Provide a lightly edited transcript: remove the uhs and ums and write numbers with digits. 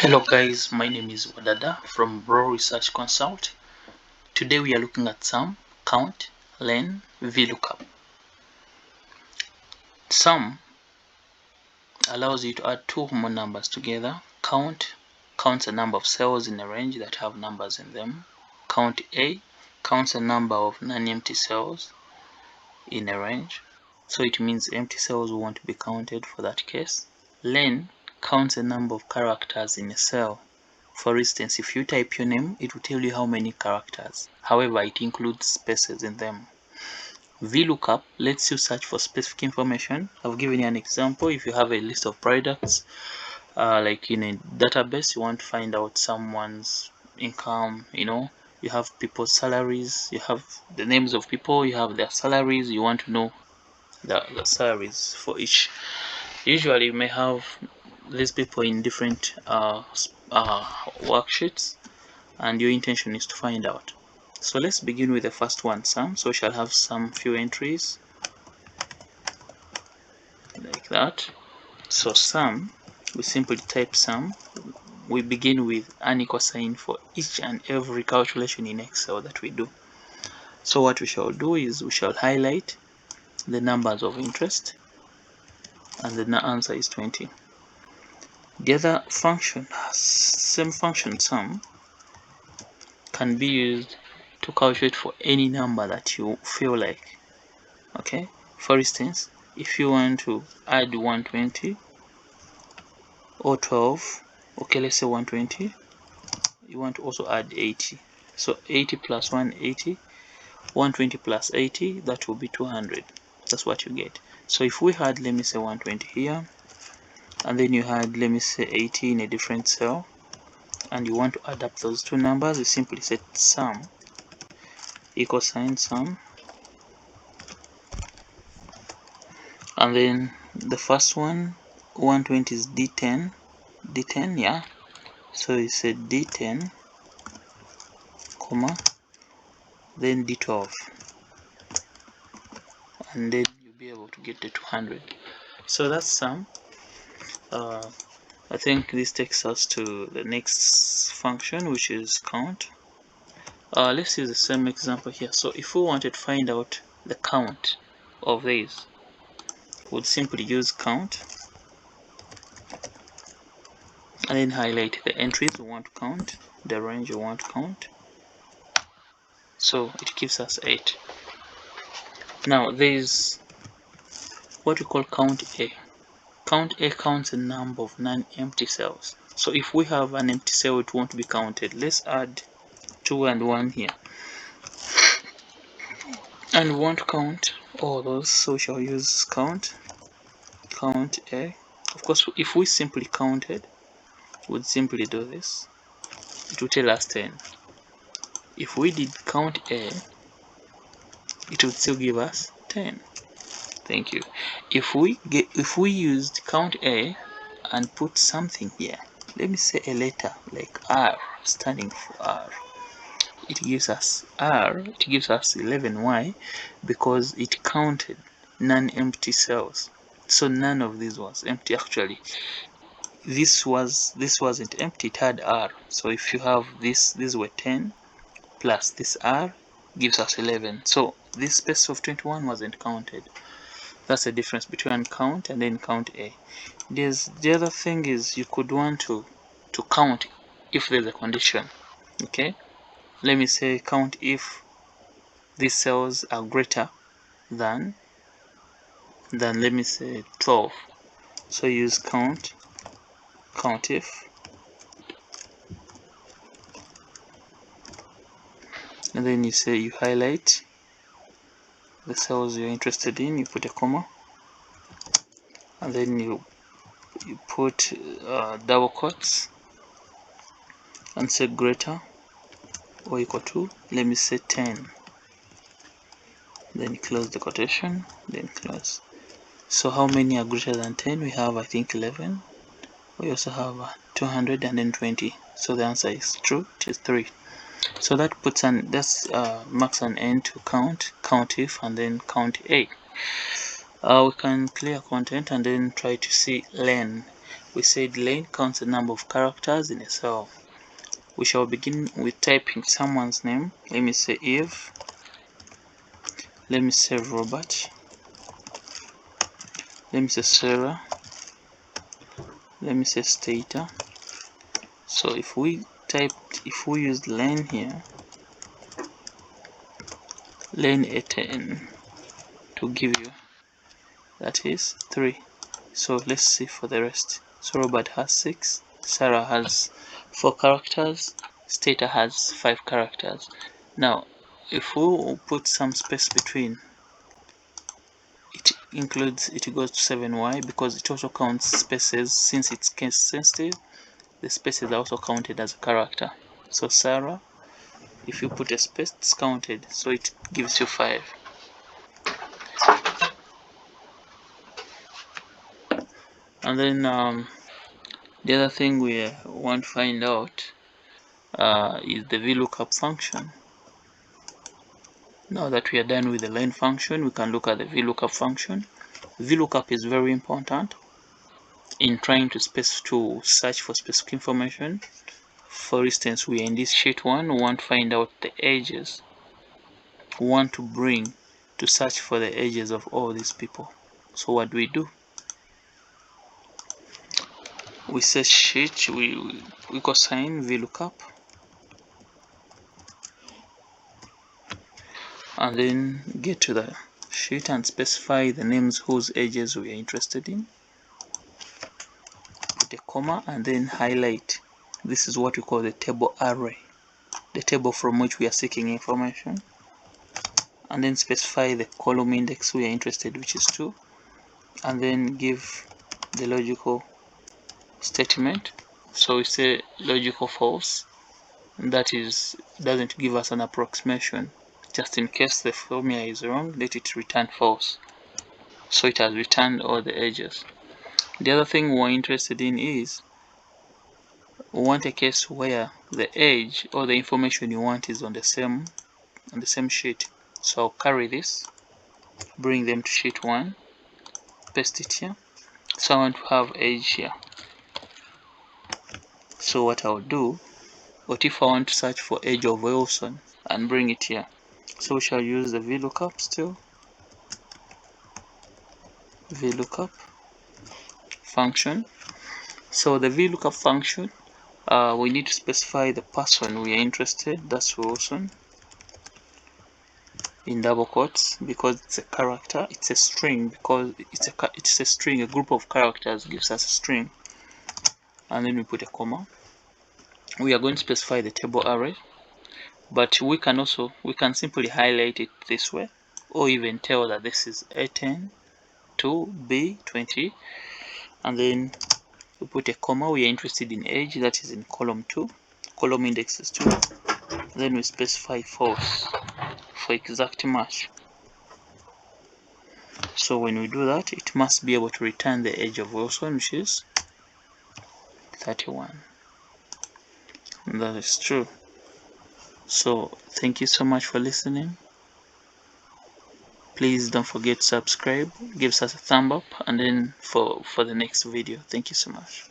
Hello guys, my name is Wadada from Bro Research Consult. Today we are looking at sum, count, len, VLOOKUP. Sum allows you to add two or more numbers together. Count counts a number of cells in a range that have numbers in them. Count A counts a number of non-empty cells in a range. So it means empty cells won't be counted for that case. Len counts a number of characters in a cell. For instance, if you type your name, it will tell you how many characters. However, it includes spaces in them. VLOOKUP lets you search for specific information. I've given you an example. If you have a list of products, like in a database, you want to find out someone's income, you have people's salaries, you have the names of people, you have their salaries, you want to know the salaries for each. Usually you may have these people in different worksheets, and your intention is to find out. So let's begin with the first one, sum. So we shall have some few entries like that. So sum, we simply type sum. We begin with an equal sign for each and every calculation in Excel that we do. So what we shall do is we shall highlight the numbers of interest, and the answer is 20. The other function, same function sum, can be used to calculate for any number that you feel like. Okay, for instance, if you want to add 120 or 12, okay, let's say 120, you want to also add 80. So 80 plus 180, 120 plus 80, that will be 200. That's what you get. So if we had, let me say 120 here, and then you had, let me say 80 in a different cell, and you want to add up those two numbers, you simply set sum equal sign sum, and then the first one, 120 is D10, yeah, so you say D10, comma, then D12, and then you'll be able to get the 200. So that's sum. I think this takes us to the next function, which is count. Let's use the same example here. So if we wanted to find out the count of these, we'd simply use count and then highlight the entries we want to count, the range we want to count. So it gives us 8. Now there's what we call count A. Count A counts a number of non-empty cells. So if we have an empty cell, it won't be counted. Let's add 2 and 1 here, and we want to count all those, so we shall use count A. Of course, if we simply counted, we'd simply do this, it will tell us 10. If we did count A, it would still give us 10. Thank you. If we used count A and put something here, let me say a letter like R, standing for R, it gives us 11. Why? Because it counted non-empty cells. So none of these was empty. Actually, this wasn't empty, it had R. So if you have these were 10 plus this R gives us 11. So this space of 21 wasn't counted. That's the difference between count and then count A. The other thing is, you could want to count if there's a condition. Okay, let me say count if these cells are greater than let me say 12. So use COUNTIF, and then you say, you highlight the cells you're interested in, you put a comma, and then you put double quotes and say greater or equal to, let me say 10, then close the quotation, then close. So how many are greater than 10? We have, I think, 11. We also have 200 and then 20. So the answer is true, it is 3. So that puts marks an end to COUNTIF, and then count A. We can clear content and then try to see LEN. We said len counts the number of characters in a cell. We shall begin with typing someone's name. Let me say Eve. Let me say Robert. Let me say Sarah. Let me say Stata. So if we use len here, len 10 to give you, that is 3. So let's see for the rest. So Robert has 6, Sarah has 4 characters, Stata has 5 characters. Now if we put some space between, it goes to 7y, because it also counts spaces. Since it's case sensitive, the spaces are also counted as a character. So Sarah, if you put a space, it's counted, so it gives you 5. And then the other thing we want to find out is the VLOOKUP function. Now that we are done with the len function, we can look at the VLOOKUP function. VLOOKUP is very important in trying to search for specific information. For instance, we are in this sheet 1, we want to find out the ages. We want to search for the ages of all these people. So what do? We say sheet, we cosine VLOOKUP, and then get to the sheet and specify the names whose ages we are interested in. Put a comma and then highlight. This is what we call the table array, the table from which we are seeking information. And then specify the column index we are interested, which is 2, and then give the logical statement. So we say logical false, that is, doesn't give us an approximation. Just in case the formula is wrong, let it return false. So it has returned all the edges. The other thing we're interested in is, we want a case where the age or the information you want is on the same sheet. So I'll carry this, bring them to sheet 1, paste it here. So I want to have age here. So what I'll do, what if I want to search for age of Wilson and bring it here? So we shall use the VLOOKUP still, VLOOKUP function. So the VLOOKUP function, we need to specify the person we are interested, that's Wilson, in double quotes, because it's a character, it's a string, because it's a string, a group of characters gives us a string. And then we put a comma. We are going to specify the table array, but we can simply highlight it this way, or even tell that this is A10 to B20, and then we put a comma. We are interested in age, that is in column 2, column index is 2. Then we specify false for exact match. So when we do that, it must be able to return the age of Wilson, which is 31. And that is true. So thank you so much for listening. Please don't forget to subscribe, give us a thumb up, and then for the next video. Thank you so much.